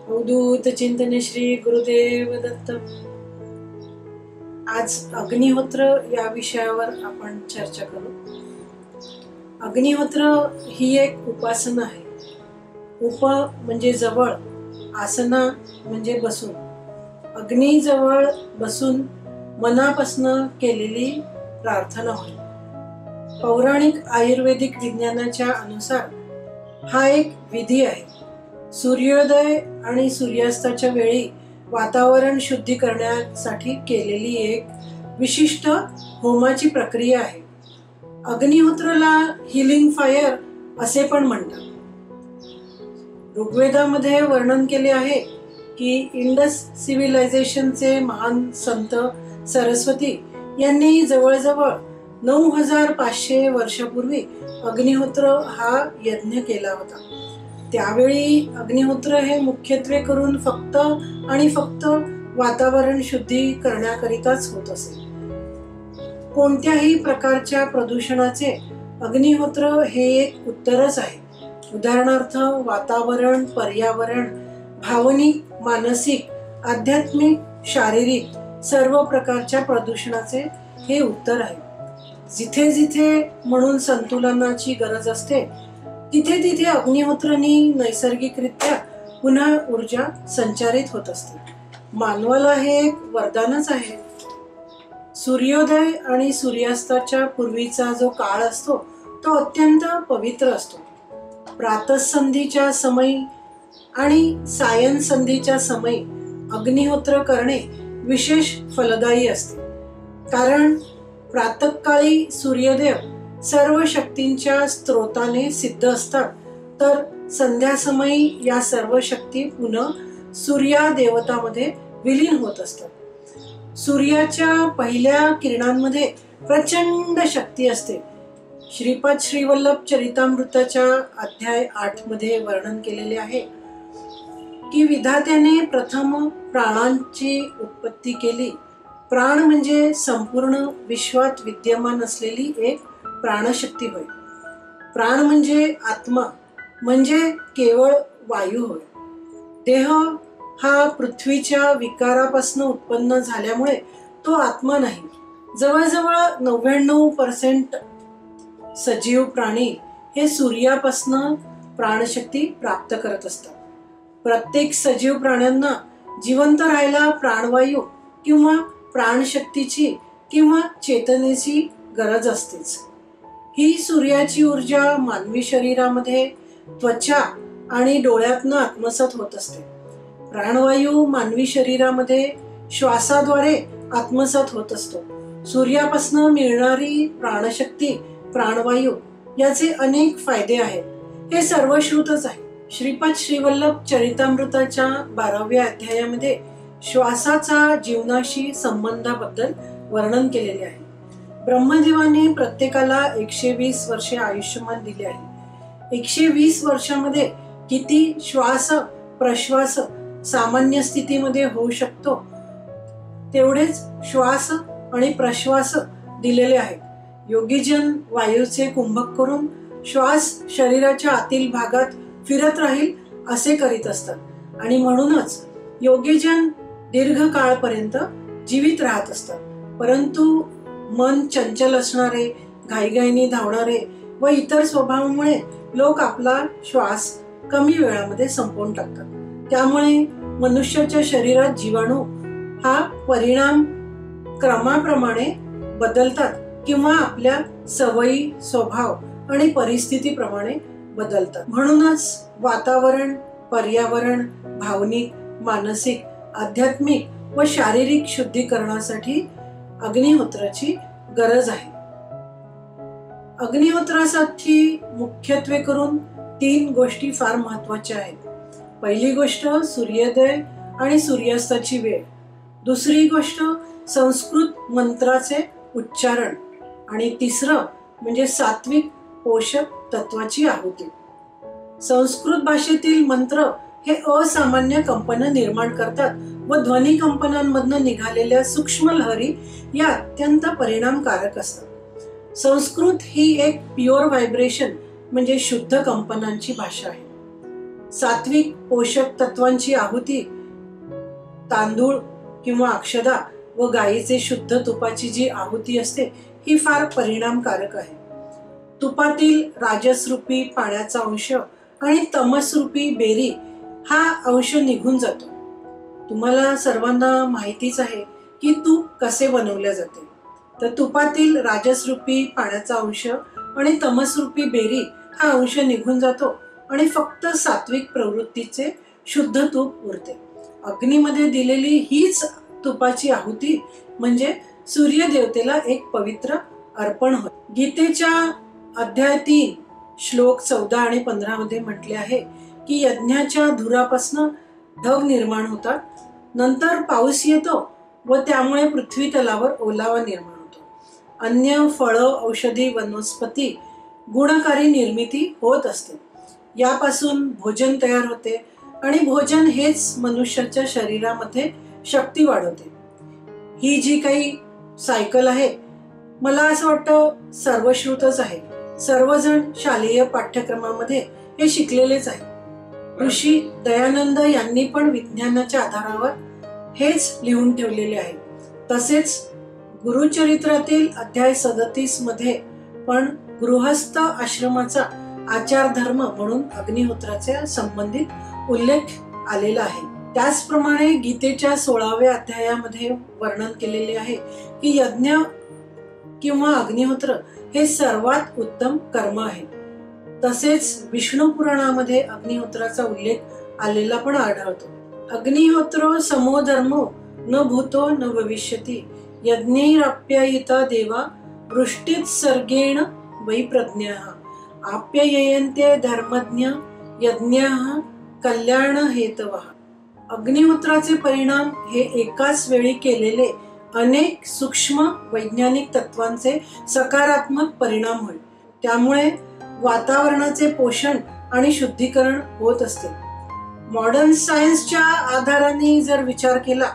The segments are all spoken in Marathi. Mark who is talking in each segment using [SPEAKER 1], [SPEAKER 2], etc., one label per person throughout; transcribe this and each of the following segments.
[SPEAKER 1] अवधूत चिंतन श्री गुरुदेव दत्त. आज अग्निहोत्र या विषयावर आपण चर्चा करू. अग्निहोत्र ही एक उपासना आहे. उप म्हणजे जवळ, आसना म्हणजे बसून. अग्नीजवळ बसून मनापासून केलेली प्रार्थना होय. पौराणिक आयुर्वेदिक विज्ञानाच्या अनुसार हा एक विधी आहे. सूर्योदय आणि सूर्यास्ताच्या वेळी वातावरण शुद्धी करण्यासाठी केलेली एक विशिष्ट होमाची प्रक्रिया आहे. अग्निहोत्राला हिलिंग फायर असे पण म्हणतात. ऋग्वेदामध्ये वर्णन केले आहे की इंडस सिव्हिलायझेशनचे महान संत सरस्वती यांनी जवळजवळ 9500 वर्षापूर्वी अग्निहोत्र हा यज्ञ केला होता. त्यावेळी अग्निहोत्र हे मुख्यत्वे करून फक्त आणि फक्त वातावरण शुद्धी करण्याकरिताच होत असे. कोणत्याही प्रकारच्या प्रदूषणाचे अग्निहोत्र हे एक उत्तरच आहे. उदाहरणार्थ वातावरण, पर्यावरण, भावनिक, मानसिक, आध्यात्मिक, शारीरिक सर्व प्रकारच्या प्रदूषणाचे हे उत्तर आहे. जिथे जिथे म्हणून संतुलनाची गरज असते तिथे तिथे अग्निहोत्रांनी नैसर्गिकरित्या पुन्हा ऊर्जा संचारित होत असते. मानवाला हे एक वरदानच आहे. सूर्योदय आणि सूर्यास्ताच्या पूर्वीचा जो काळ असतो तो अत्यंत पवित्र असतो. प्रातःसंधीच्या समयी आणि सायं संधीच्या समयी अग्निहोत्र करणे विशेष फलदायी असते. कारण प्रातःकाळी सूर्यदेव सर्व शक्तींच्या स्त्रोताने सिद्ध असतात, तर संध्यासमयी या सर्व शक्ती पुन्हा सूर्या देवतामध्ये विलीन होत असतात. सूर्याच्या पहिल्या किरणांमध्ये प्रचंड शक्ती असते. श्रीपाद श्रीवल्लभ चरितामृताच्या अध्याय 8 मध्ये वर्णन केलेले आहे की विधात्याने प्रथम प्राणांची उत्पत्ती केली. प्राण म्हणजे संपूर्ण विश्वात विद्यमान असलेली एक प्राणशक्ती होय. प्राण म्हणजे आत्मा, म्हणजे केवळ वायू होय. देह हा पृथ्वीच्या विकारापासून उत्पन्न झाल्यामुळे तो आत्मा नाही. जवळजवळ 99% सजीव प्राणी हे सूर्यापासून प्राणशक्ती प्राप्त करत असतात. प्रत्येक सजीव प्राण्यांना जिवंत राहायला प्राणवायू किंवा प्राणशक्तीची किंवा चेतनेची गरज असतेच. ही सूर्याची ऊर्जा मानवी शरीरामध्ये त्वचा आणि डोळ्यातनं आत्मसात होत असते. प्राणवायू मानवी शरीरामध्ये श्वासाद्वारे आत्मसात होत असतो. सूर्यापासून मिळणारी प्राणशक्ती, प्राणवायू याचे अनेक फायदे आहेत. हे सर्वश्रुतच आहे. श्रीपाद श्रीवल्लभ चरितामृताच्या 12व्या अध्यायामध्ये श्वासाचा जीवनाशी संबंधाबद्दल वर्णन केलेले आहे. ब्रह्मदेवाने प्रत्येकाला 120 वर्षे आयुष्यमान दिले आहे. 120 वर्षामध्ये किती श्वास प्रश्वास सामान्य स्थितीमध्ये होऊ शकतो तेवढेच श्वास आणि प्रश्वास दिलेले आहेत. योगीजन वायूचे कुंभक करून श्वास शरीराच्या आतील भागात फिरत राहील असे करीत असतात आणि म्हणूनच योगीजन दीर्घ काळपर्यंत जीवित राहत असतात. परंतु मन चंचल असणारे, घाईघाईने धावणारे व इतर स्वभावामुळे लोक आपला श्वास कमी वेळामध्ये संपवून टाकतात. त्यामुळे मनुष्याच्या शरीरात जीवाणू हा परिणाम क्रमाप्रमाणे बदलतात किंवा आपल्या सवयी, स्वभाव आणि परिस्थितीप्रमाणे बदलतात. म्हणूनच वातावरण, पर्यावरण, भावनिक, मानसिक, आध्यात्मिक व शारीरिक शुद्धीकरणासाठी अग्निहोत्राची गरज आहे. अग्निहोत्रासाठी मुख्यत्वे करून 3 गोष्टी फार महत्वाच्या आहेत. पहिली गोष्ट सूर्योदय आणि सूर्यास्ताची वेळ. दुसरी गोष्ट संस्कृत मंत्राचे उच्चारण आणि तिसरं म्हणजे सात्विक पोषक तत्वाची आहुती. संस्कृत भाषेतील मंत्र हे असामान्य कंपनं निर्माण करतात व ध्वनी कंपनांमधून निघालेल्या सूक्ष्म लहरी या अत्यंत परिणामकारक असतात. संस्कृत ही एक प्युअर व्हायब्रेशन म्हणजे शुद्ध कंपनांची भाषा आहे. सात्विक पोषक तत्वांची आहुती तांदूळ किंवा अक्षदा व गायीचे शुद्ध तुपाची जी आहुती असते ही फार परिणामकारक आहे. तुपातील राजसरूपी पाण्याचा अंश आणि तमसरूपी बेरी हा अंश निघून जातो. तुम्हाला सर्वांना माहितीच आहे की तूप कसे बनवले जाते. तर तुपातील राजसरूपी पाण्याचा अंश आणि तमसरूपी बेरी हा अंश निघून जातो आणि फक्त सात्विक प्रवृत्तीचे शुद्ध तूप उरते. अग्नीमध्ये दिलेली हीच तुपाची आहुती म्हणजे सूर्यदेवतेला एक पवित्र अर्पण होय. गीतेच्या अध्याय 3 श्लोक 14 आणि 15 मध्ये म्हटले आहे की यज्ञाच्या धुरापासून ढग निर्माण होतात, नंतर पाऊस येतो व त्यामुळे पृथ्वी तलावर ओलावा निर्माण होतो. अन्य फळं, औषधी, वनस्पती गुणकारी निर्मिती होत असते. यापासून भोजन तयार होते आणि भोजन हेच मनुष्याच्या शरीरामध्ये शक्ती वाढवते. ही जी काही सायकल आहे मला असं वाटतं सर्वश्रुतच आहे. सर्वजण शालेय पाठ्यक्रमामध्ये हे शिकलेलेच आहे. ऋषी दयानंद यांनी पण विज्ञानाच्या आधारावर हेच लिहून ठेवलेले आहे. तसेच गुरुचरित्रातील अध्याय 37 मध्ये पण गृहस्थ आश्रमाचा आचार धर्म म्हणून अग्निहोत्राच्या संबंधित उल्लेख आलेला आहे. त्याचप्रमाणे गीतेच्या 16व्या अध्यायामध्ये वर्णन केलेले आहे की यज्ञ किंवा अग्निहोत्र हे सर्वात उत्तम कर्म आहे. तसेच विष्णू पुराणामध्ये अग्निहोत्राचा उल्लेख आलेला पण आढळतो. अग्निहोत्रो समो धर्मो न भूतो न भविष्यति यज्ञैराप्यायिता देवा वृष्टीत सर्गेण वै प्रज्ञाः आप्यायन्ते धर्मज्ञ यज्ञाः कल्याण हेतवः. अग्निहोत्राचे परिणाम हे एकाच वेळी केलेले अनेक सूक्ष्म वैज्ञानिक तत्वांचे सकारात्मक परिणाम होईल. त्यामुळे वातावरणाचे पोषण आणि शुद्धीकरण होत असते. मॉडर्न सायन्सच्या आधाराने जर विचार केला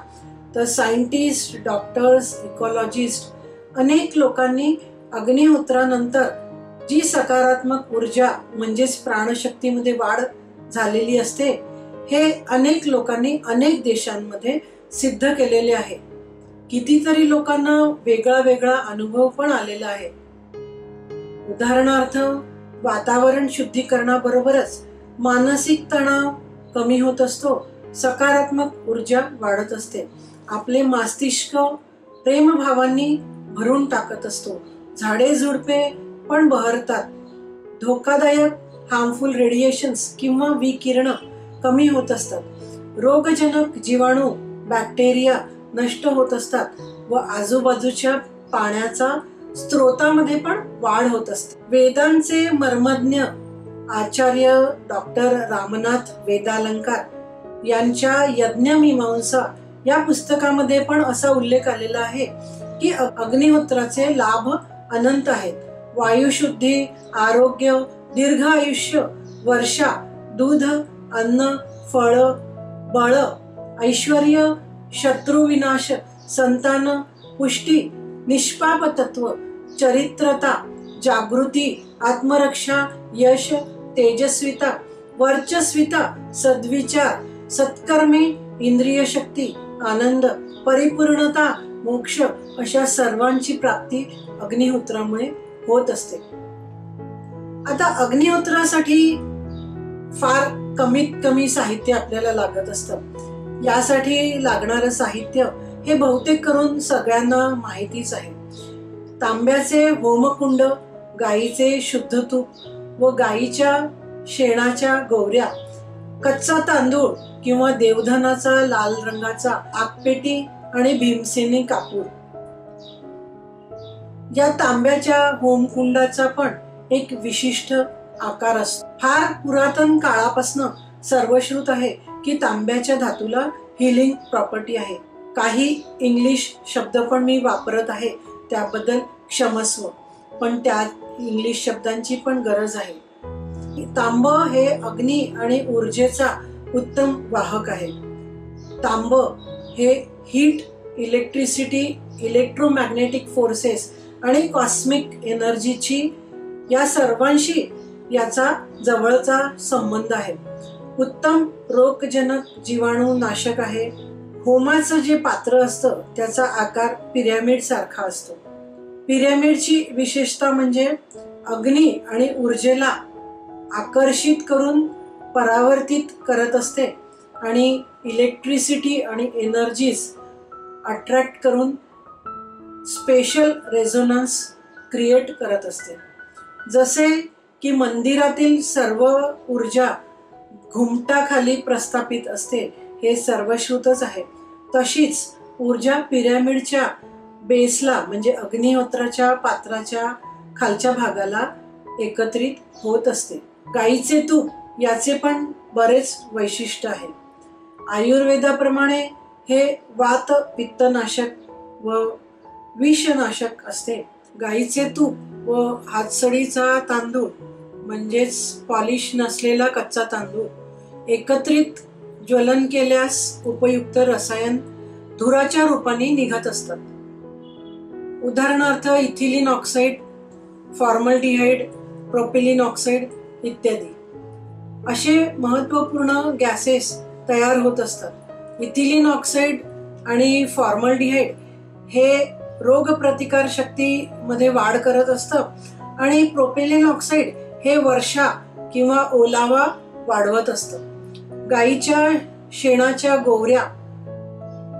[SPEAKER 1] तर सायंटिस्ट, डॉक्टर्स, इकॉलॉजिस्ट अनेक लोकांनी अग्निहोत्रानंतर जी सकारात्मक ऊर्जा म्हणजेच प्राणशक्तीमध्ये वाढ झालेली असते हे अनेक लोकांनी अनेक देशांमध्ये सिद्ध केलेले आहे. कितीतरी लोकांना वेगळा वेगळा अनुभव पण आलेला आहे. उदाहरणार्थ वातावरण शुद्धीकरणाबरोबरच मानसिक तणाव कमी होत असतो, सकारात्मक ऊर्जा वाढत असते, आपले मस्तिष्क प्रेमभावांनी भरून टाकत असतो, झाडे झुडपे पण बहरतात, धोकादायक हार्मफुल रेडिएशन्स किंवा विकिरण कमी होत असतात, रोगजनक जीवाणू बॅक्टेरिया नष्ट होत असतात व आजूबाजूच्या पाण्याचा स्त्रोतामध्ये पण वाढ होत असते. वेदांचे मर्मज्ञ आचार्य डॉक्टर रामनाथ वेदालंकार यांच्या यज्ञमीमांसा या पुस्तकामध्ये पण असा उल्लेख आलेला आहे की अग्निहोत्राचे लाभ अनंत आहेत. वायुशुद्धी, आरोग्य, दीर्घ आयुष्य, वर्षा, दूध, अन्न, फळ, बळ, ऐश्वर्य, शत्रुविनाश, संतान, पुष्टी, निष्पापतत्व, चरित्रता, जागृती, आत्मरक्षा, यश, तेजस्विता, वर्चस्विता, सद्विचार, सत्कर्मे, इंद्रिय शक्ती, आनंद, परिपूर्णता, मोक्ष अशा सर्वांची प्राप्ती अग्निहोत्रामुळे होत असते. आता अग्निहोत्रासाठी फार कमीत कमी साहित्य आपल्याला लागत असतं. यासाठी लागणारं साहित्य हे बहुतेक करून सगळ्यांना माहितीच आहे. तांब्याचे होमकुंड, गाईचे शुद्ध तूप व गाईच्या शेणाच्या गोवऱ्या, कच्चा तांदूळ किंवा देवधनाचा लाल रंगाचा आगपेटी आणि भीमसेनी कापूर. या तांब्याच्या होमकुंडाचा पण एक विशिष्ट आकार असतो. फार पुरातन काळापासून सर्वश्रुत आहे की तांब्याच्या धातूला हिलिंग प्रॉपर्टी आहे. काही इंग्लिश शब्द पण मी वापरत आहे त्याबद्दल क्षमस्व, पण त्या इंग्लिश शब्दांची पण गरज आहे. तांब हे अग्नी आणि ऊर्जेचा उत्तम वाहक आहे. तांब हे हीट, इलेक्ट्रिसिटी, इलेक्ट्रोमॅग्नेटिक फोर्सेस आणि कॉस्मिक एनर्जीची या सर्वांशी याचा जवळचा संबंध आहे. उत्तम रोगजनक जीवाणू नाशक आहे. होमाचं जे पात्र असतं त्याचा आकार पिरॅमिड सारखा असतो. पिरॅमिडची विशेषता म्हणजे अग्नी आणि ऊर्जेला आकर्षित करून परावर्तित करत असते आणि इलेक्ट्रिसिटी आणि एनर्जीज अट्रॅक्ट करून स्पेशल रेझोनन्स क्रिएट करत असते. जसे की मंदिरातील सर्व ऊर्जा घुमटाखाली प्रस्थापित असते, हे सर्वश्रुतच आहे. तशीच ऊर्जा पिरॅमिडच्या बेसला म्हणजे अग्निहोत्राच्या पात्राच्या खालच्या भागाला एकत्रित होत असते. गाईचे तूप याचे पण बरेच वैशिष्ट्य आहे. आयुर्वेदाप्रमाणे हे वात पित्तनाशक व विषनाशक असते. गाईचे तूप व हातसडीचा तांदूळ म्हणजेच पॉलिश नसलेला कच्चा तांदूळ एकत्रित ज्वलन केल्यास उपयुक्त रसायन धुराच्या रूपाने निघत असतात. उदाहरणार्थ ethylene oxide, formaldehyde, propylene oxide इत्यादी असे महत्त्वपूर्ण गॅसेस तयार होत असतात. इथिलीन ऑक्साईड आणि फॉर्मल्डिहाइड हे रोगप्रतिकार शक्तीमध्ये वाढ करत असतं आणि प्रोपिलिन ऑक्साईड हे वर्षा किंवा ओलावा वाढवत असतं. गाईच्या शेणाच्या गोवऱ्या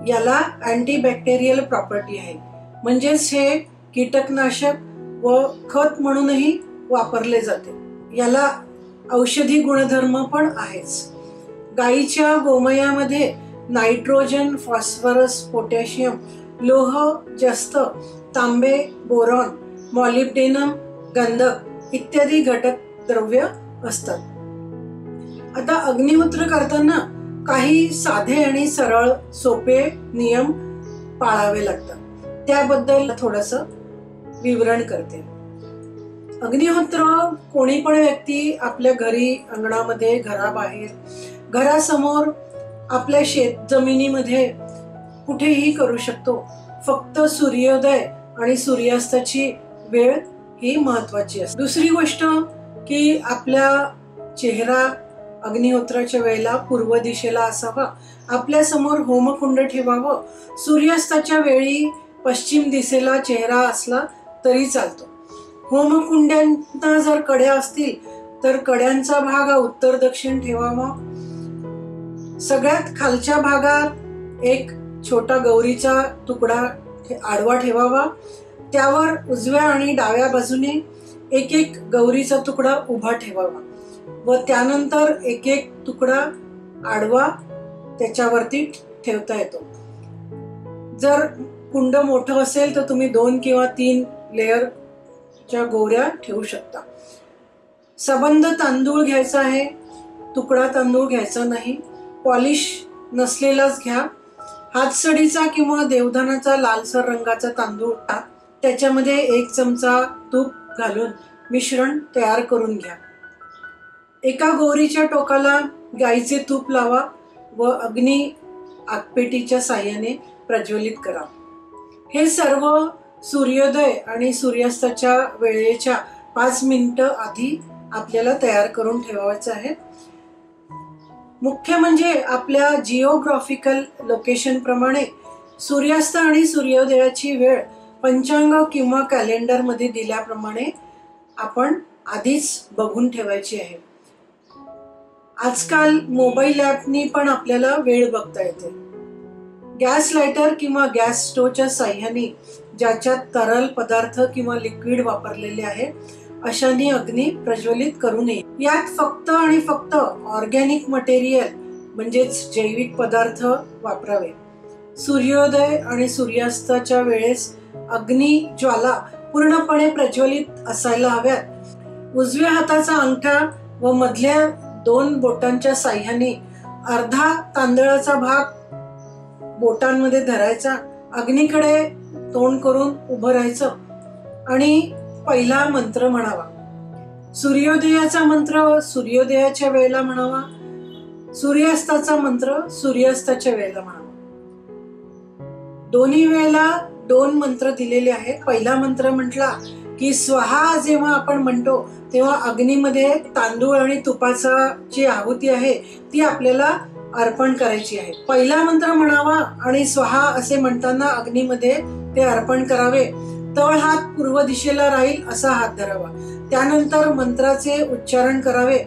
[SPEAKER 1] याला अँटीबॅक्टेरियल प्रॉपर्टी आहे, म्हणजेच हे कीटकनाशक व खत म्हणूनही वापरले जाते. याला औषधी गुणधर्म पण आहेच. गाईच्या गोमयामध्ये नायट्रोजन, फॉस्फरस, पोटॅशियम, लोह, जस्त, तांबे, बोरॉन, मॉलिब्डेनम, गंधक इत्यादी घटक द्रव्य असतात. आता अग्निहोत्र करताना काही साधे आणि सरळ सोपे नियम पाळावे लागतात. त्याबद्दल थोडंसं विवरण करते. अग्निहोत्र कोणी पण व्यक्ती आपल्या घरी, अंगणामध्ये, घराबाहेर, घरासमोर, आपल्या शेत जमिनीमध्ये कुठेही करू शकतो. फक्त सूर्योदय आणि सूर्यास्ताची वेळ ही महत्वाची असते. दुसरी गोष्ट की आपल्या चेहरा अग्निहोत्राच्या वेळेला पूर्व दिशेला असावा. आपल्या समोर होमकुंड ठेवावं. सूर्यास्ताच्या वेळी पश्चिम दिशेला चेहरा असला तरी चालतो. होमकुंड्यांना जर कड्या असतील तर कड्यांचा भाग उत्तर दक्षिण ठेवावा. सगळ्यात खालच्या भागात एक छोटा गौरीचा तुकडा आडवा ठेवावा. त्यावर उजव्या आणि डाव्या बाजूने एक एक गौरीचा तुकडा उभा ठेवावा व त्यानंतर एक एक तुकडा आडवा त्याच्यावरती ठेवता येतो. जर कुंड मोठं असेल तर तुम्ही 2 किंवा 3 लेअरच्या गौऱ्या ठेवू शकता. सबंध तांदूळ घ्यायचा आहे, तुकडा तांदूळ घ्यायचा नाही. पॉलिश नसलेलाच घ्या. हातसडीचा किंवा देवधनाचा लालसर रंगाचा तांदूळ त्याच्यामध्ये 1 चमचा तूप घालून मिश्रण तयार करून घ्या. एका गौरीच्या टोकाला गाईचे तूप लावा व अग्नी आगपेटीच्या साह्याने प्रज्वलित करा. हे सर्व सूर्योदय आणि सूर्यास्ताच्या वेळेच्या 5 मिनिटं आधी आपल्याला तयार करून ठेवायचं आहे. मुख्य म्हणजे आपल्या जिओग्राफिकल लोकेशन प्रमाणे सूर्यास्त आणि सूर्योदयाची वेळ पंचांग किंवा कॅलेंडर मध्ये दिल्याप्रमाणे आपण आधीच बघून ठेवायची आहे. आजकाल मोबाईल ॲपनी पण आपल्याला वेळ बघता येते. गॅस लायटर किंवा गॅस स्टोवच्या साह्याने ज्याच्यात तरल पदार्थ किंवा लिक्विड वापरलेले आहे अशाने अग्नी प्रज्वलित करू नये. यात फक्त आणि फक्त ऑर्गॅनिक मटेरियल म्हणजेच जैविक पदार्थ वापरावे. सूर्योदय आणि सूर्यास्ताच्या वेळेस अग्नी ज्वाला पूर्णपणे प्रज्वलित असायला हव्यात. उजव्या हाताचा अंगठा व मधल्या 2 बोटांच्या साह्याने अर्धा तांदळाचा भाग बोटांमध्ये धरायचा. अग्नीकडे तोंड करून उभं राहायचं आणि पहिला मंत्र म्हणावा. सूर्योदयाचा मंत्र सूर्योदयाच्या वेळेला म्हणावा. सूर्यास्ताचा मंत्र सूर्यास्ताच्या वेळेला म्हणावा. दोन्ही वेळेला 2 मंत्र दिलेले आहेत. पहिला मंत्र म्हटला की स्वाहा जेव्हा आपण म्हणतो तेव्हा अग्नीमध्ये तांदूळ आणि तुपाचा जी आहुती आहे ती आपल्याला अर्पण करायची आहे. पहिला मंत्र म्हणावा आणि स्वाहा असे म्हणताना अग्नीमध्ये ते अर्पण करावे. तळ हात पूर्व दिशेला राहील असा हात धरावा. त्यानंतर मंत्राचे उच्चारण करावे.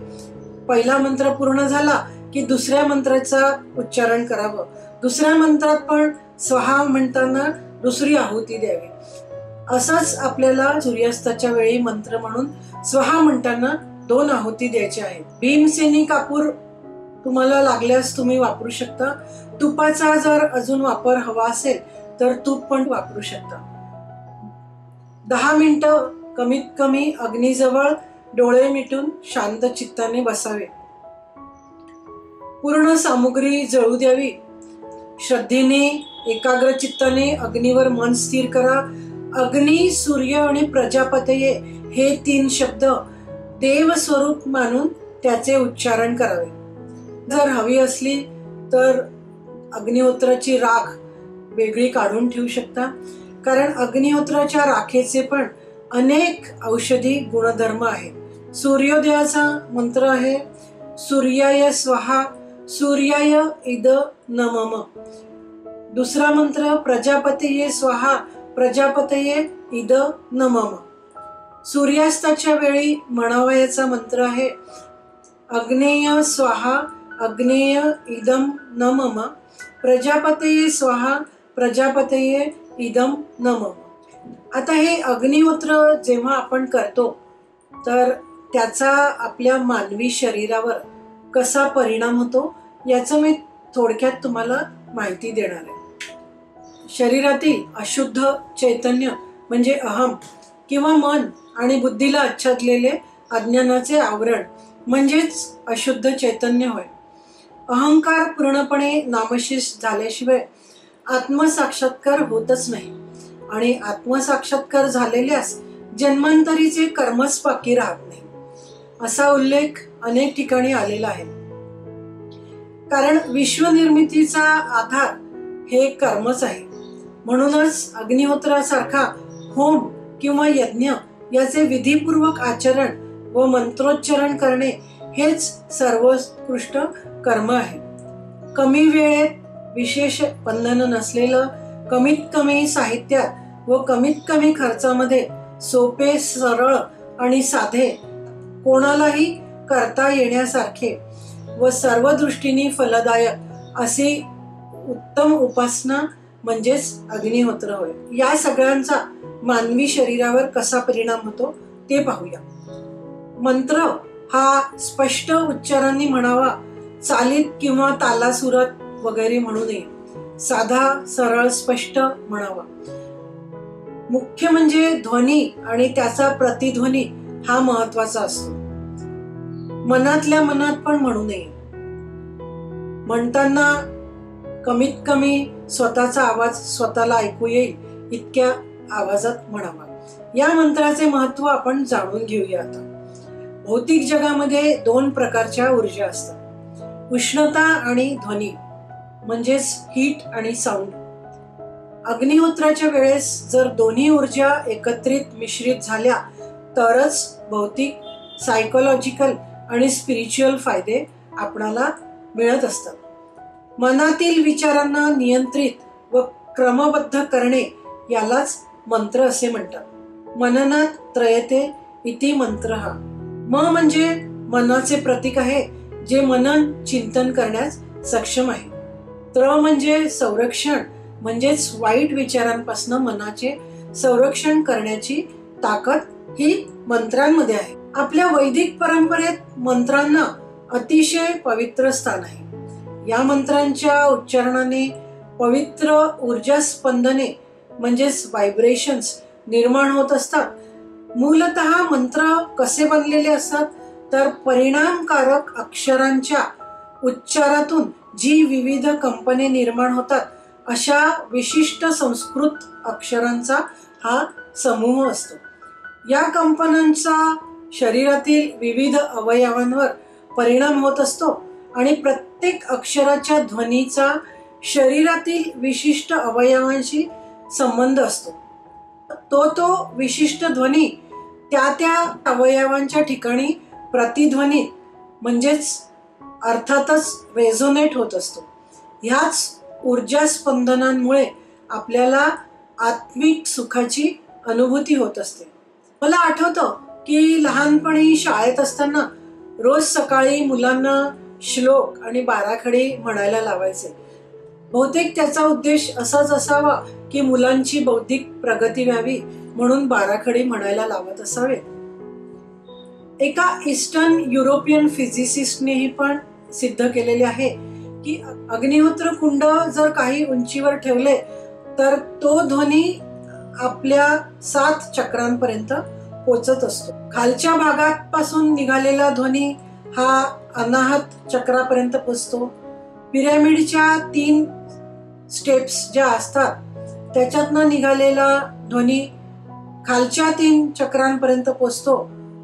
[SPEAKER 1] पहिला मंत्र पूर्ण झाला की दुसऱ्या मंत्राचा उच्चारण करावं. दुसऱ्या मंत्रात पण स्वाहा म्हणताना दुसरी आहुती द्यावी. असंच आपल्याला सूर्यास्ताच्या वेळी मंत्र म्हणून स्वाहा म्हणताना 2 आहुती द्यायच्या आहेत. भीमसेनी कापूर तुम्हाला लागल्यास तुम्ही वापरू शकता. तुपाचा जर अजून वापर हवा असेल तर तूप पण वापरू शकता. 10 मिनिटं कमीत कमी अग्नीजवळ डोळे मिटून शांत चित्ताने बसावे. पूर्ण सामुग्री जळू द्यावी. श्रद्धेने एकाग्र चित्ताने अग्नीवर मन स्थिर करा. अग्नी, सूर्य आणि प्रजापतये हे 3 शब्द देव स्वरूप मानून त्याचे उच्चारण करावे. जर हवी असली तर अग्निहोत्राची राख वेगळी काढून ठेवू शकता, कारण अग्निहोत्राच्या राखेचे पण अनेक औषधी गुणधर्म आहेत. सूर्योदयाचा मंत्र आहे सूर्याय स्वाहा सूर्याय इद नमः. दुसरा मंत्र प्रजापतये स्वाहा प्रजापतये इद नमः. सूर्यास्ताच्या वेळी म्हणावयाचा मंत्र आहे अग्नेय स्वाहा अग्नेय इदम नमः प्रजापतये स्वाहा प्रजापतये इदम नमः. आता हे अग्निहोत्र जेव्हा आपण करतो तर त्याचा आपल्या मानवी शरीरावर कसा परिणाम होतो याचं मी थोडक्यात तुम्हाला माहिती देणार आहे. शरीरातील अशुद्ध चैतन्य म्हणजे अहम किंवा मन आणि बुद्धीला आच्छादलेले अज्ञानाचे आवरण म्हणजेच अशुद्ध चैतन्य होय. अहंकार पूर्णपणे नामशेष झाल्याशिवाय आत्मसाक्षात्कार होतच नाही आणि आत्मसाक्षात्कार झालेल्यास जन्मांतरीचे कर्मच बाकी राहत नाही असा उल्लेख अनेक ठिकाणी आलेला आहे. कारण विश्वनिर्मितीचा आधार हे कर्मच आहे. म्हणूनच अग्निहोत्रासारखा होम किंवा यज्ञ याचे विधीपूर्वक आचरण व मंत्रोच्चारण करणे हेच सर्वोत्कृष्ट कर्म आहे. कमी वेळेत विशेष बंधन नसलेलं, कमीत कमी साहित्यात व कमीत कमी खर्चामध्ये सोपे, सरळ आणि साधे, कोणालाही करता येण्यासारखे व सर्व दृष्टीने फलदायक अशी उत्तम उपासना म्हणजेच अग्निहोत्र होय. या सगळ्यांचा मानवी शरीरावर कसा परिणाम होतो ते पाहूया. मंत्र हा स्पष्ट उच्चारांनी म्हणावा. चालीत किंवा तालासुरात वगैरे म्हणू नये. साधा, सरळ, स्पष्ट म्हणावा. मुख्य म्हणजे ध्वनी आणि त्याचा प्रतिध्वनी हा महत्वाचा असतो. मनातल्या मनात पण म्हणू नये. म्हणताना कमीत कमी स्वतःचा आवाज स्वतःला ऐकू येईल इतक्या आवाजात म्हणावा. या मंत्राचे महत्व आपण जाणून घेऊया. आता भौतिक जगामध्ये 2 प्रकारच्या ऊर्जा असतात, उष्णता आणि ध्वनी म्हणजेच हीट आणि साऊंड. अग्निहोत्राच्या वेळेस जर दोन्ही ऊर्जा एकत्रित मिश्रित झाल्या तरच भौतिक, सायकोलॉजिकल आणि स्पिरिच्युअल फायदे आपणाला मिळत असतात. मनातील विचारांना नियंत्रित व क्रमबद्ध करणे यालाच मंत्र असे म्हणतात. मननात त्रयते इति मंत्र. हा म्हणजे मनाचे प्रतीक आहे जे मनन चिंतन करण्यास सक्षम आहे. म्हणजे संरक्षण म्हणजेच वाईट विचारांपासून मनाचे संरक्षण करण्याची ताकद ही मंत्रांमध्ये आहे. आपल्या वैदिक परंपरेत मंत्रांना अतिशय पवित्र स्थान आहे. या मंत्रांच्या उच्चारणाने पवित्र ऊर्जा स्पंदने म्हणजेच व्हायब्रेशन्स निर्माण होत असतात. मूलतः मंत्र कसे बनलेले असतात तर परिणामकारक अक्षरांच्या उच्चारातून जी विविध कंपने निर्माण होतात अशा विशिष्ट संस्कृत अक्षरांचा हा समूह असतो. या कंपनांचा शरीरातील विविध अवयवांवर परिणाम होत असतो आणि प्रत्येक अक्षराच्या ध्वनीचा शरीरातील विशिष्ट अवयवांशी संबंध असतो. तो विशिष्ट ध्वनी त्या अवयवांच्या ठिकाणी प्रतिध्वनी म्हणजेच अर्थातच रेझोनेट होत असतो. ह्याच ऊर्जा स्पंदनांमुळे आपल्याला आत्मिक सुखाची अनुभूती होत असते. मला आठवतं की लहानपणी शाळेत असताना रोज सकाळी मुलांना श्लोक आणि बाराखडी म्हणायला लावायचे. बहुतेक त्याचा उद्देश असाच असावा की मुलांची बौद्धिक प्रगती व्हावी म्हणून बाराखडी म्हणायला लावत असावे. एका ईस्टर्न युरोपियन फिजिसिस्टनेही पण सिद्ध केलेले आहे की अग्निहोत्र कुंड जर काही उंचीवर ठेवले तर तो ध्वनी आपल्या 7 चक्रांपर्यंत पोचत असतो. खालच्या भागापासून निघालेला ध्वनी हा अनाहत चक्रापर्यंत पोचतो. पिरॅमिडच्या 3 स्टेप्स ज्या असतात त्याच्यातनं निघालेला ध्वनी खालच्या 3 चक्रांपर्यंत पोचतो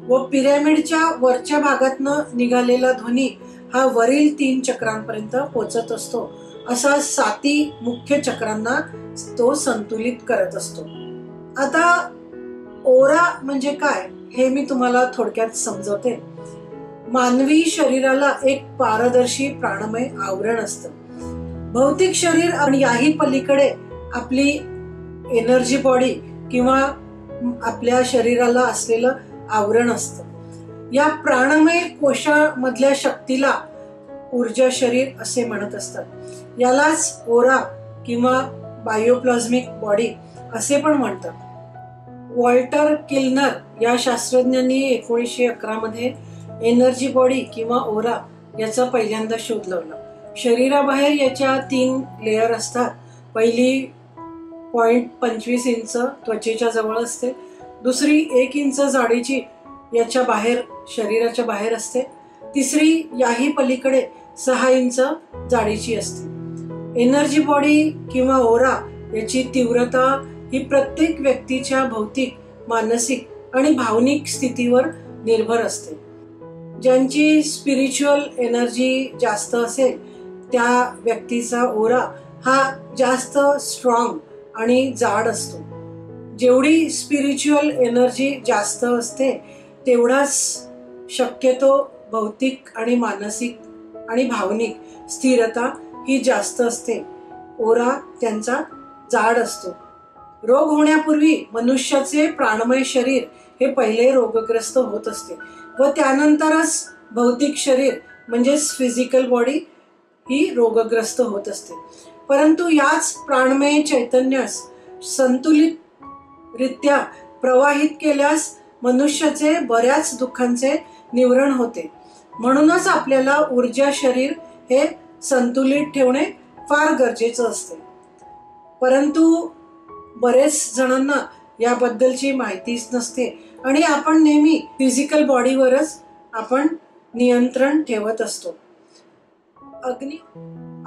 [SPEAKER 1] व पिरॅमिडच्या वरच्या भागातनं निघालेला ध्वनी हा वरील 3 चक्रांपर्यंत पोचत असतो. असा 7 मुख्य चक्रांना तो संतुलित करत असतो. आता ओरा म्हणजे काय हे मी तुम्हाला थोडक्यात समजवते. मानवी शरीराला एक पारदर्शी प्राणमय आवरण असतं. भौतिक शरीर आणि याही पलीकडे आपली एनर्जी बॉडी किंवा आपल्या शरीराला असलेलं आवरण असतं. या प्राणमय कोशामधल्या शक्तीला ऊर्जा शरीर असे म्हणत असतात. यालाच ओरा किंवा बायोप्लाझ्मिक बॉडी असे पण म्हणतात. वॉल्टर किल्नर या शास्त्रज्ञांनी 1911 मध्ये एनर्जी बॉडी किंवा ओरा याचा पहिल्यांदा शोध लावला. शरीराबाहेर याच्या 3 लेयर असतात. पहिली 0.25 इंच त्वचेच्या जवळ असते. दुसरी 1 इंच जाडीची याच्या बाहेर शरीराच्या बाहेर असते. तिसरी याही पलीकडे 6 इंच जाडीची असते. एनर्जी बॉडी किंवा ओरा याची तीव्रता ही प्रत्येक व्यक्तीच्या भौतिक, मानसिक आणि भावनिक स्थितीवर निर्भर असते. ज्यांची स्पिरिच्युअल एनर्जी जास्त असेल त्या व्यक्तीचा ओरा हा जास्त स्ट्रॉंग आणि जाड असतो. जेवढी स्पिरिच्युअल एनर्जी जास्त असते तेवढाच शक्यतो भौतिक आणि मानसिक आणि भावनिक स्थिरता ही जास्त असते. ओरा त्यांचा जाड असतो. रोग होण्यापूर्वी मनुष्याचे प्राणमय शरीर हे पहिले रोगग्रस्त होत असते व त्यानंतरच भौतिक शरीर म्हणजेच फिजिकल बॉडी ही रोगग्रस्त होत असते. परंतु याच प्राणमय चैतन्यास संतुलितरित्या प्रवाहित केल्यास मनुष्याचे बऱ्याच दुःखांचे निवारण होते. म्हणूनच आपल्याला ऊर्जा शरीर हे संतुलित ठेवणे फार गरजेचं असते. परंतु बरेच जणांना याबद्दलची माहितीच नसते आणि आपण नेहमी फिजिकल बॉडीवरच आपण नियंत्रण ठेवत असतो.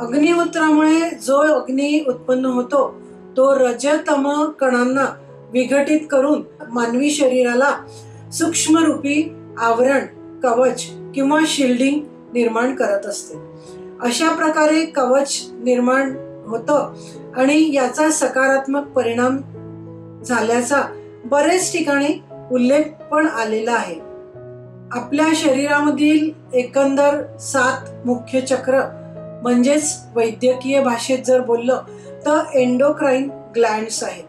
[SPEAKER 1] अग्निहोत्रामुळे जो अग्नी उत्पन्न होतो तो रजतम कणांना विघटित करून मानवी शरीराला सूक्ष्मरूपी आवरण, कवच किंवा शिल्डिंग निर्माण करत असते. अशा प्रकारे कवच निर्माण होतं आणि याचा सकारात्मक परिणाम झाल्याचा बरेच ठिकाणी उल्लेख पण आलेला आहे. आपल्या शरीरामधील एकंदर 7 मुख्य चक्र म्हणजेच वैद्यकीय भाषेत जर बोललं तर एंडोक्राइन ग्लँड्स आहेत.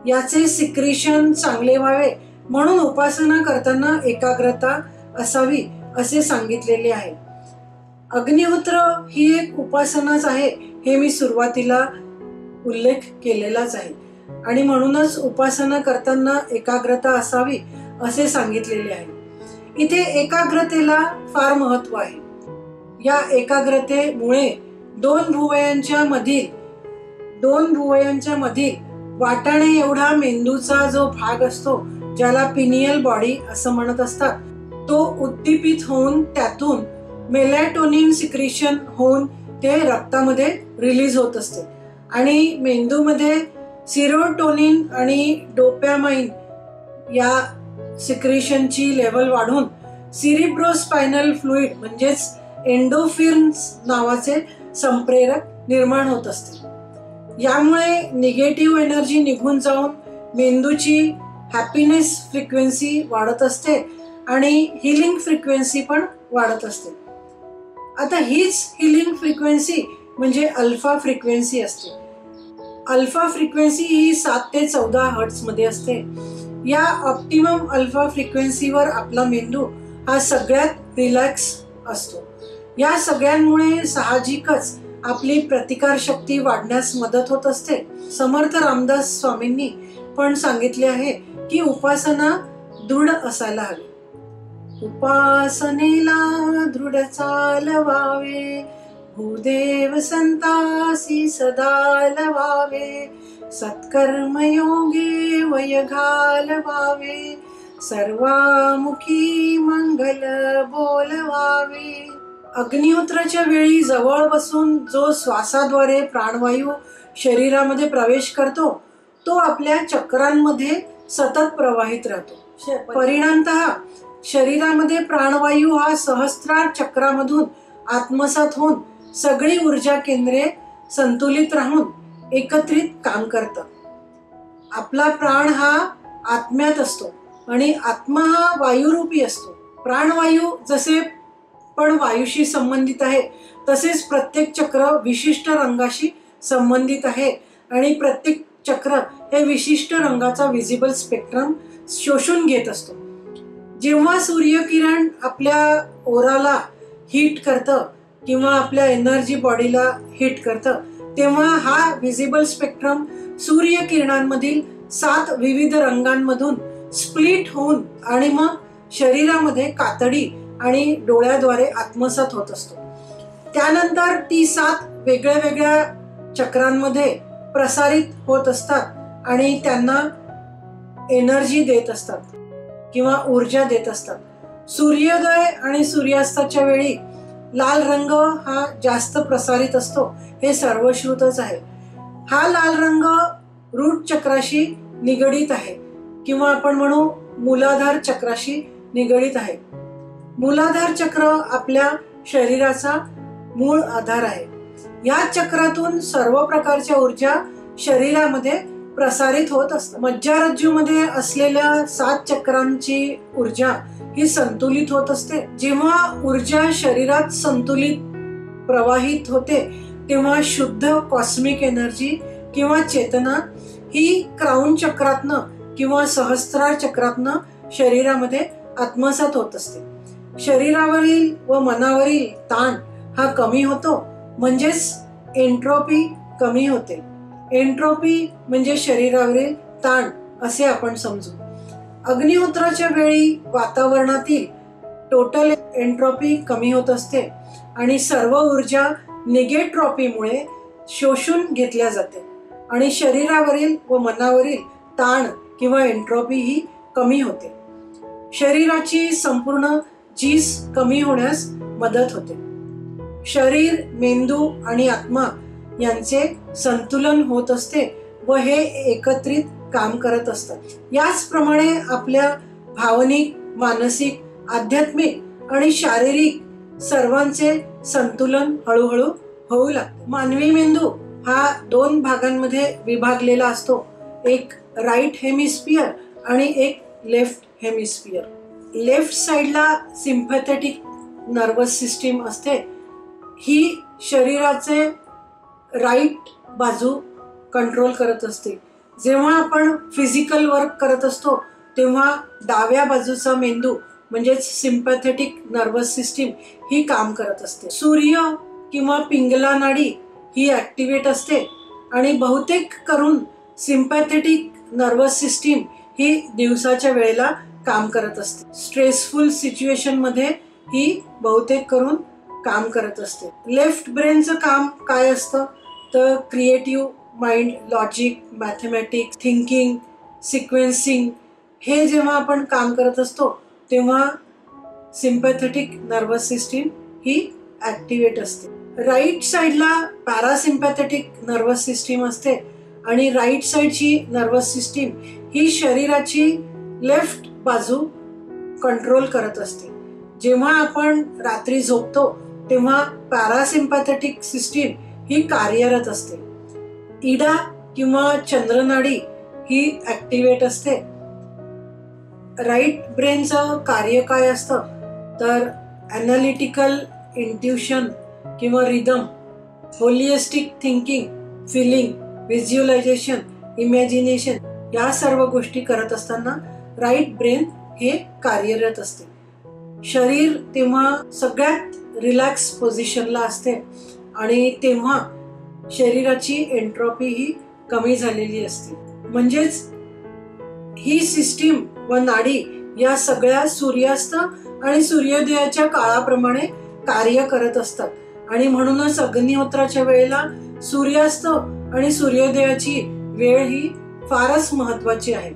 [SPEAKER 1] याचे सिक्रिशन चांगले व्हावे म्हणून उपासना करताना एकाग्रता असावी असे सांगितलेले आहे. अग्निहोत्र ही एक उपासनाच आहे हे मी सुरुवातीला उल्लेख केलेलाच आहे आणि म्हणूनच उपासना करताना एकाग्रता असावी असे सांगितलेले आहे. इथे एकाग्रतेला फार महत्व आहे. या एकाग्रतेमुळे दोन भुवयांच्या मधील वाटाणे एवढा मेंदूचा जो भाग असतो ज्याला पिनियल बॉडी असं म्हणत असतात तो उद्दीपित होऊन त्यातून मेलॅटोनिन सिक्रिशन होऊन ते रक्तामध्ये रिलीज होत असते आणि मेंदूमध्ये सिरोटोनिन आणि डोपॅमाइन या सिक्रिशनची लेवल वाढून सिरिब्रोस्पायनल फ्लुइड म्हणजेच एंडोफिन्स नावाचे संप्रेरक निर्माण होत असते. यामुळे निगेटिव्ह एनर्जी निघून जाऊन मेंदूची हॅपीनेस फ्रिक्वेन्सी वाढत असते आणि हिलिंग फ्रिक्वेन्सी पण वाढत असते. आता हीच हिलिंग फ्रिक्वेन्सी म्हणजे अल्फा फ्रिक्वेन्सी असते. अल्फा फ्रिक्वेन्सी ही 7 ते 14 हर्ट्झ मध्ये असते. या ऑप्टिमम अल्फा फ्रिक्वेन्सीवर आपला मेंदू हा सगळ्यात रिलॅक्स असतो. या सगळ्यांमुळे साहजिकच आपली प्रतिकार शक्ती वाढण्यास मदत होत असते. समर्थ रामदास स्वामींनी पण सांगितले आहे की उपासना दृढ असायला हवी. उपासनेला दृढ चालवावे, भूदेव संतासी सदा लवावे, सत्कर्मयोगे वय घालवावे, सर्वामुखी मंगल बोलवावे. अग्निहोत्राच्या वेळी जवळ बसून जो श्वासाद्वारे प्राणवायू शरीरामध्ये प्रवेश करतो तो आपल्या चक्रांमध्ये सतत प्रवाहित राहतो. परिणामतः शरीरामध्ये प्राणवायू हा सहस्त्रार चक्रामधून आत्मसात होऊन सगळी ऊर्जा केंद्रे संतुलित राहून एकत्रित काम करतात. आपला प्राण हा आत्म्यात असतो आणि आत्मा हा वायुरूपी असतो. प्राणवायू जसे पण वायूशी संबंधित आहे तसेच प्रत्येक चक्र विशिष्ट रंगाशी संबंधित आहे आणि प्रत्येक चक्र हे विशिष्ट रंगाचा विजिबल स्पेक्ट्रम शोषून घेत असतो. जेव्हा सूर्यकिरण आपल्या ओराला हीट करतं किंवा आपल्या एनर्जी बॉडीला हीट करतं तेव्हा हा विजिबल स्पेक्ट्रम सूर्यकिरणांमधील 7 विविध रंगांमधून स्प्लिट होऊन आणि मग शरीरामध्ये कातडी आणि डोळ्याद्वारे आत्मसात होत असतो. त्यानंतर ती 7 वेगळ्या वेगळ्या चक्रांमध्ये प्रसारित होत असतात आणि त्यांना एनर्जी देत असतात किंवा ऊर्जा देत असतात. सूर्योदय आणि सूर्यास्ताच्या वेळी लाल रंग हा जास्त प्रसारित असतो हे सर्वश्रुतच आहे. हा लाल रंग रूट चक्राशी निगडित आहे किंवा आपण म्हणू मूलाधार चक्राशी निगडित आहे. मूलाधार चक्र आपल्या शरीराचा मूळ आधार आहे. या चक्रातून सर्व प्रकारच्या ऊर्जा शरीरामध्ये प्रसारित होत असतात. मज्जारज्जूमध्ये असलेल्या 7 चक्रांची ऊर्जा ही संतुलित होत असते. जेव्हा ऊर्जा शरीरात संतुलित प्रवाहित होते तेव्हा शुद्ध कॉस्मिक एनर्जी किंवा चेतना ही क्राउन चक्रातनं किंवा सहस्त्रार चक्रातनं शरीरामध्ये आत्मसात होत असते. शरीरावरील व मनावरील ताण हा कमी होतो म्हणजेच एंट्रोपी कमी होते. एंट्रोपी म्हणजे शरीरावरील ताण असे आपण समजू. अग्निहोत्राच्या वेळी वातावरणातील टोटल एंट्रोपी कमी होत असते आणि सर्व ऊर्जा निगेट्रॉपीमुळे शोषून घेतल्या जाते आणि शरीरावरील व मनावरील ताण किंवा एंट्रोपी ही कमी होते. शरीराची संपूर्ण झीज कमी होण्यास मदत होते. शरीर, मेंदू आणि आत्मा यांचे संतुलन होत असते व हे एकत्रित काम करत असतात. याचप्रमाणे आपल्या भावनिक, मानसिक, आध्यात्मिक आणि शारीरिक सर्वांचे संतुलन हळूहळू होऊ लागते. मानवी मेंदू हा 2 भागांमध्ये विभागलेला असतो. एक राईट हेमिस्फियर आणि एक लेफ्ट हेमिस्फियर. लेफ्ट साइडला सिम्पॅथेटिक नर्वस सिस्टीम असते. ही शरीराचे राईट बाजू कंट्रोल करत असते. जेव्हा आपण फिजिकल वर्क करत असतो तेव्हा डाव्या बाजूचा मेंदू म्हणजेच सिम्पॅथेटिक नर्वस सिस्टीम ही काम करत असते. सूर्य किंवा पिंगला नाडी ही ऍक्टिव्हेट असते आणि बहुतेक करून सिम्पॅथेटिक नर्वस सिस्टीम ही दिवसाच्या वेळेला काम करत असते. स्ट्रेसफुल सिच्युएशन मध्ये ही बहुतेक करून काम करत असते. लेफ्ट ब्रेनचं काम काय असतं तर creative mind, logic, mathematics, thinking, sequencing हे जेव्हा आपण काम करत असतो तेव्हा सिम्पॅथेटिक नर्वस सिस्टीम ही ऍक्टिव्हेट असते. राईट साइडला पॅरासिम्पॅथेटिक नर्वस सिस्टीम असते आणि राईट साइडची नर्वस सिस्टीम ही शरीराची लेफ्ट बाजू कंट्रोल करत असते. जेव्हा आपण रात्री झोपतो तेव्हा पॅरासिम्पॅथेटिक सिस्टीम ही कार्यरत असते. इडा किंवा चंद्रनाडी ही ऍक्टिव्हेट असते. राईट ब्रेनचं कार्य काय असतं तर ॲनालिटिकल, इंट्युशन किंवा rhythm, holistic thinking, feeling, visualisation, imagination या सर्व गोष्टी करत असताना राईट ब्रेन हे कार्यरत असते. शरीर तेव्हा सगळ्यात रिलॅक्स पोझिशनला असते आणि तेव्हा शरीराची एन्ट्रॉपी ही कमी झालेली असते. म्हणजेच ही सिस्टीम व नाडी या सगळ्या सूर्यास्त आणि सूर्योदयाच्या काळाप्रमाणे कार्य करत असतात आणि म्हणूनच अग्निहोत्राच्या वेळेला सूर्यास्त आणि सूर्योदयाची वेळ ही फारच महत्वाची आहे.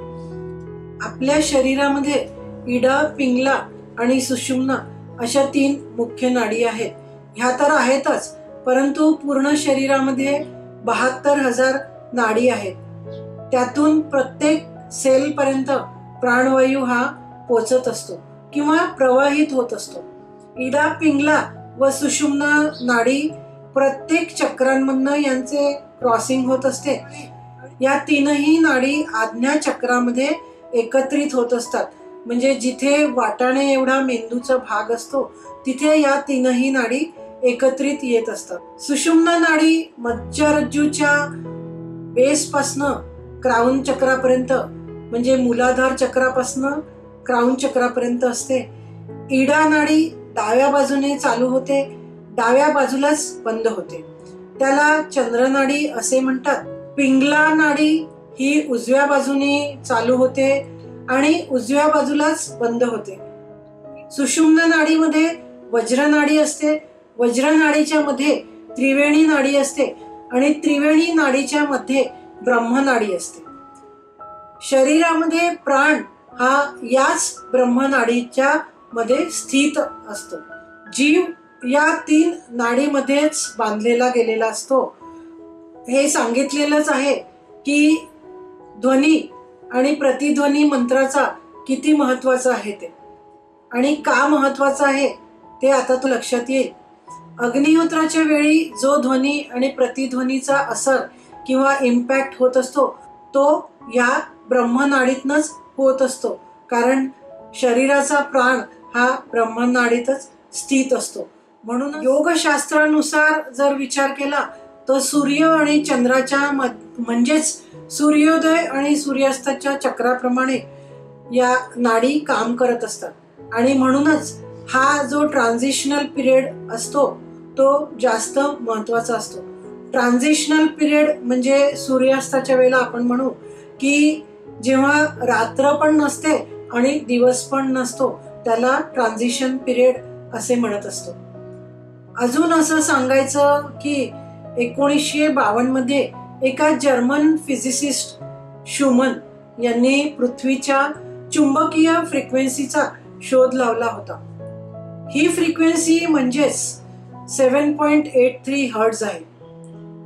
[SPEAKER 1] आपल्या शरीरामध्ये इडा, पिंगला आणि सुषुम्ना अशा 3 मुख्य नाडी आहेत. ह्या तर आहेतच, परंतु पूर्ण शरीरामध्ये 72,000 नाडी आहेत. त्यातून प्रत्येक सेल पर्यंत प्राणवायू हा पोचत असतो किंवा प्रवाहित होत असतो. इडा, पिंगला व सुषुम्ना नाडी प्रत्येक चक्रांमधनं यांचे क्रॉसिंग होत असते. या 3ही नाडी आज्ञा चक्रामध्ये एकत्रित होत असतात. म्हणजे जिथे वाटाणे एवढा मेंदूचा भाग असतो तिथे या 3ही नाडी एकत्रित येत असतात. सुषुम्ना नाडी मज्जारज्जूच्या बेसपासनं क्राउन चक्रापर्यंत म्हणजे मूलाधार चक्रापासनं क्राउन चक्रापर्यंत असते. इडा नाडी डाव्या बाजूने चालू होते, डाव्या बाजूलाच बंद होते. त्याला चंद्रनाडी असे म्हणतात. पिंगला नाडी ही उजव्या बाजूने चालू होते आणि उजव्या बाजूलाच बंद होते. सुषुम्ना नाडीमध्ये वज्रनाडी असते. वज्रनाडीच्या मध्ये त्रिवेणी नाडी असते आणि त्रिवेणी नाडीच्या मध्ये ब्रह्मनाडी असते. शरीरामध्ये प्राण हा याच ब्रह्मनाडीच्या मध्ये स्थित असतो. जीव या 3 नाडीमध्येच बांधलेला गेलेला असतो. हे सांगितलेलंच आहे की ध्वनी आणि प्रतिध्वनी मंत्राचा किती महत्वाचा आहे ते आणि का महत्वाचा आहे ते आता तो लक्षात येईल. अग्निहोत्राच्या वेळी जो ध्वनी आणि प्रतिध्वनीचा असर किंवा इम्पॅक्ट होत असतो तो या ब्रह्मनाडीतनच होत असतो, कारण शरीराचा प्राण हा ब्रह्मनाडीतच स्थित असतो. म्हणून योगशास्त्रानुसार जर विचार केला तर सूर्य आणि चंद्राच्या म्हणजेच सूर्योदय आणि सूर्यास्ताच्या चक्राप्रमाणे या नाडी काम करत असतात आणि म्हणूनच हा जो ट्रान्झिशनल पिरियड असतो तो जास्त महत्वाचा असतो. ट्रान्झिशनल पिरियड म्हणजे सूर्यास्ताच्या वेळेला आपण म्हणू की जेव्हा रात्र पण नसते आणि दिवस पण नसतो त्याला ट्रान्झिशन पिरियड असे म्हणत असतो. अजून असं सांगायचं की 1952 मध्ये एका जर्मन फिजिसिस्ट शुमन यांनी पृथ्वीच्या चुंबकीय फ्रिक्वेन्सीचा शोध लावला होता. ही फ्रिक्वेन्सी म्हणजेच 7.83 हर्ट्झ आहे.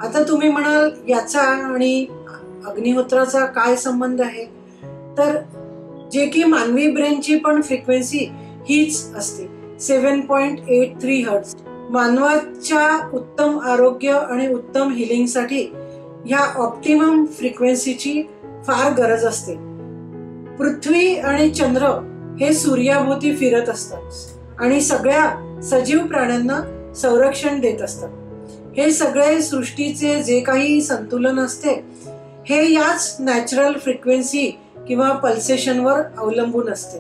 [SPEAKER 1] आता तुम्ही म्हणाल याचा आणि अग्निहोत्राचा काय संबंध आहे, तर जे की मानवी ब्रेनची पण फ्रिक्वेन्सी हीच असते 7.83 हर्ट्झ. मानवाच्या उत्तम आरोग्य आणि उत्तम हिलिंगसाठी ह्या ऑप्टिमम फ्रिक्वेन्सीची फार गरज असते. पृथ्वी आणि चंद्र हे सूर्याभोवती फिरत असतात आणि सगळ्या सजीव प्राण्यांना संरक्षण देत असतात. हे सगळे सृष्टीचे जे काही संतुलन असते हे याच नॅचरल फ्रिक्वेन्सी किंवा पल्सेशनवर अवलंबून असते.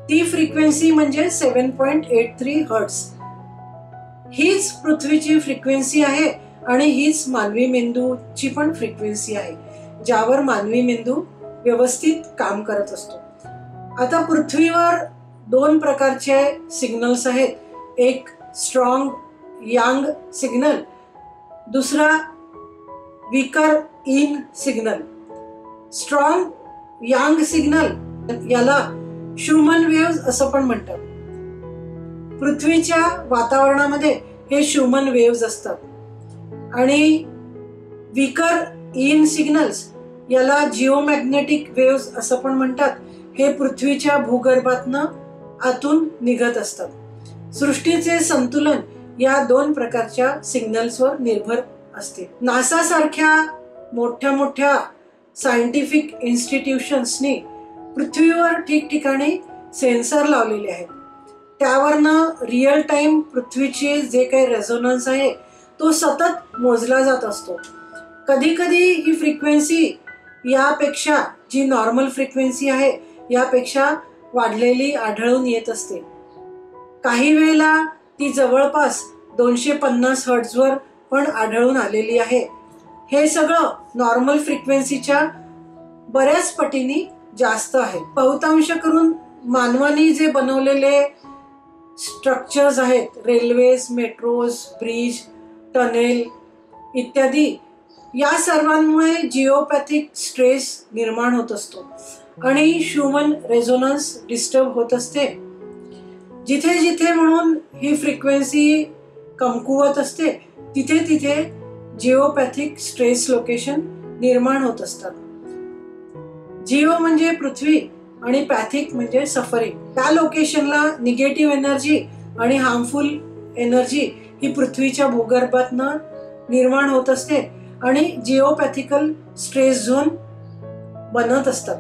[SPEAKER 1] ती फ्रिक्वेन्सी म्हणजे 7.83 हर्ट्झ. हीच पृथ्वीची फ्रिक्वेन्सी आहे आणि हीच मानवी मेंदूची पण फ्रिक्वेन्सी आहे ज्यावर मानवी मेंदू व्यवस्थित काम करत असतो. आता पृथ्वीवर 2 प्रकारचे सिग्नल्स आहेत. एक स्ट्रॉंग यांग सिग्नल, दुसरा weaker in signal. Strong Yang signal याला शुमन वेव्ज असं पण म्हणतात. पृथ्वीच्या वातावरणामध्ये हे शुमन वेव्ज असतात आणि वीकर इन सिग्नल्स याला जिओमॅग्नेटिक वेव्ज असं पण म्हणतात. हे पृथ्वीच्या भूगर्भातनं आतून निघत असतात. सृष्टीचे संतुलन या 2 प्रकारच्या सिग्नल्सवर निर्भर असते. नासा सारख्या मोठ्या मोठ्या सायंटिफिक इन्स्टिट्यूशन्सनी पृथ्वीवर ठिकठिकाणी सेन्सर लावलेले आहेत. त्यावरनं रिअल टाइम पृथ्वीचे जे काही रेझोनन्स आहे तो सतत मोजला जात असतो. कधी कधी ही फ्रिक्वेन्सी यापेक्षा, जी नॉर्मल फ्रिक्वेन्सी आहे यापेक्षा वाढलेली आढळून येत असते. काही वेळेला ती जवळपास 250 हर्ट्झवर पण आढळून आलेली आहे. हे सगळं नॉर्मल फ्रिक्वेन्सीच्या बऱ्याच पटीने जास्त आहे. बहुतांश करून मानवाने जे बनवलेले स्ट्रक्चर्स आहेत, रेल्वेज, मेट्रोज, ब्रिज, टनेल इत्यादी, या सर्वांमुळे जिओपॅथिक स्ट्रेस निर्माण होत असतो आणि ह्युमन रेझोनन्स डिस्टर्ब होत असते. जिथे जिथे म्हणून ही फ्रिक्वेन्सी कमकुवत असते तिथे तिथे जिओपॅथिक स्ट्रेस लोकेशन निर्माण होत असतात. जिओ म्हणजे पृथ्वी आणि पॅथिक म्हणजे सफरिंग. त्या लोकेशनला निगेटिव्ह एनर्जी आणि हार्मफुल एनर्जी ही पृथ्वीच्या भूगर्भातनं निर्माण होत असते आणि जिओपॅथिकल स्ट्रेस झोन बनत असतात.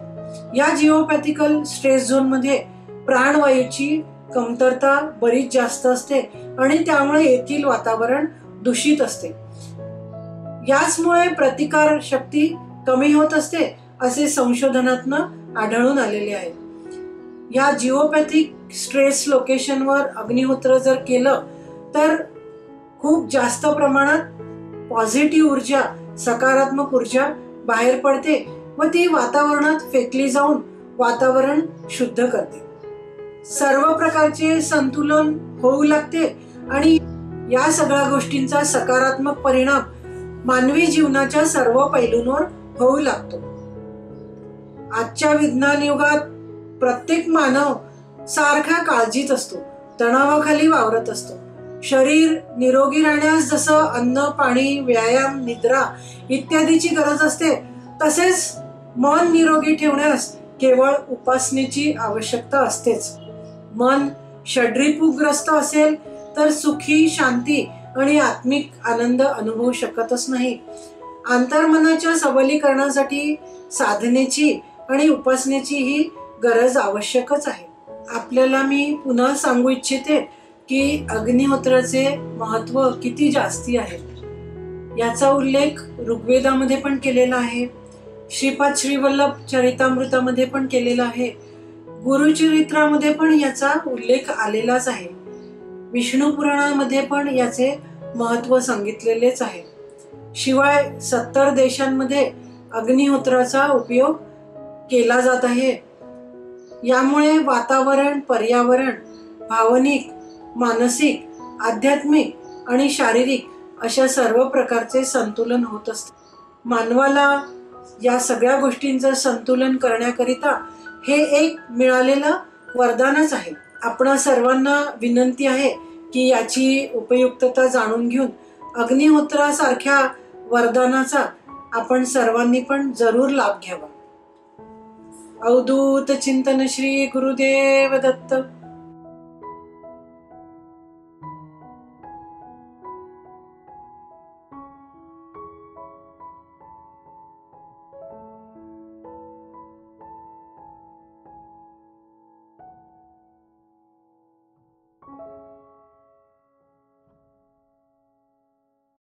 [SPEAKER 1] या जिओपॅथिकल स्ट्रेस झोन मध्ये प्राणवायूची कमतरता बरीच जास्त असते आणि त्यामुळे येथील वातावरण दूषित असते. याचमुळे प्रतिकार शक्ती कमी होत असते असे संशोधनातनं आढळून आलेले आहे. या जिओपॅथिक स्ट्रेस लोकेशनवर अग्निहोत्र जर केलं तर खूप जास्त प्रमाणात पॉझिटिव्ह ऊर्जा, सकारात्मक ऊर्जा बाहेर पडते व ती वातावरणात फेकली जाऊन वातावरण शुद्ध करते. सर्व प्रकारचे संतुलन होऊ लागते आणि या सगळ्या गोष्टींचा सकारात्मक परिणाम मानवी जीवनाच्या सर्व पैलूंवर होऊ लागतो. आजच्या विज्ञान युगात प्रत्येक मानव सारखा काळजीत असतो, तणावाखाली वावरत असतो. शरीर निरोगी राहण्यास जसं अन्न, पाणी, व्यायाम, निद्रा इत्यादीची गरज असते, तसेच मन निरोगी ठेवण्यास केवळ उपासनेची आवश्यकता असतेच. मन षड्रिपुग्रस्त असेल तर सुखी, शांती आणि आत्मिक आनंद अनुभवू शकतच नाही. अंतर्मनाच्या सबलीकरणासाठी साधनेची आणि उपासनेची ही गरज आवश्यकच आहे. आपल्याला मी पुन्हा सांगू इच्छिते की अग्निहोत्राचे महत्त्व किती जास्ती आहे. याचा उल्लेख ऋग्वेदामध्ये पण केलेला आहे, श्रीपाद श्रीवल्लभ चरितामृतामध्ये पण केलेला आहे, गुरुचरित्रामध्ये पण याचा उल्लेख आलेलाच आहे. विष्णू पुराणामध्ये पण याचे महत्त्व सांगितलेलेच आहे. शिवाय 70 देशांमध्ये अग्निहोत्राचा उपयोग केला जात आहे. यामुळे वातावरण, पर्यावरण, भावनिक, मानसिक, आध्यात्मिक आणि शारीरिक अशा सर्व प्रकारचे संतुलन होत असते. मानवाला या सगळ्या गोष्टींचं संतुलन करण्याकरिता हे एक मिळालेलं वरदानच आहे. आपणा सर्वांना विनंती आहे की याची उपयुक्तता जाणून घेऊन अग्निहोत्रासारख्या वरदानाचा आपण सर्वांनी पण जरूर लाभ घ्यावा. अवधूत चिंतन श्री गुरुदेव दत्त.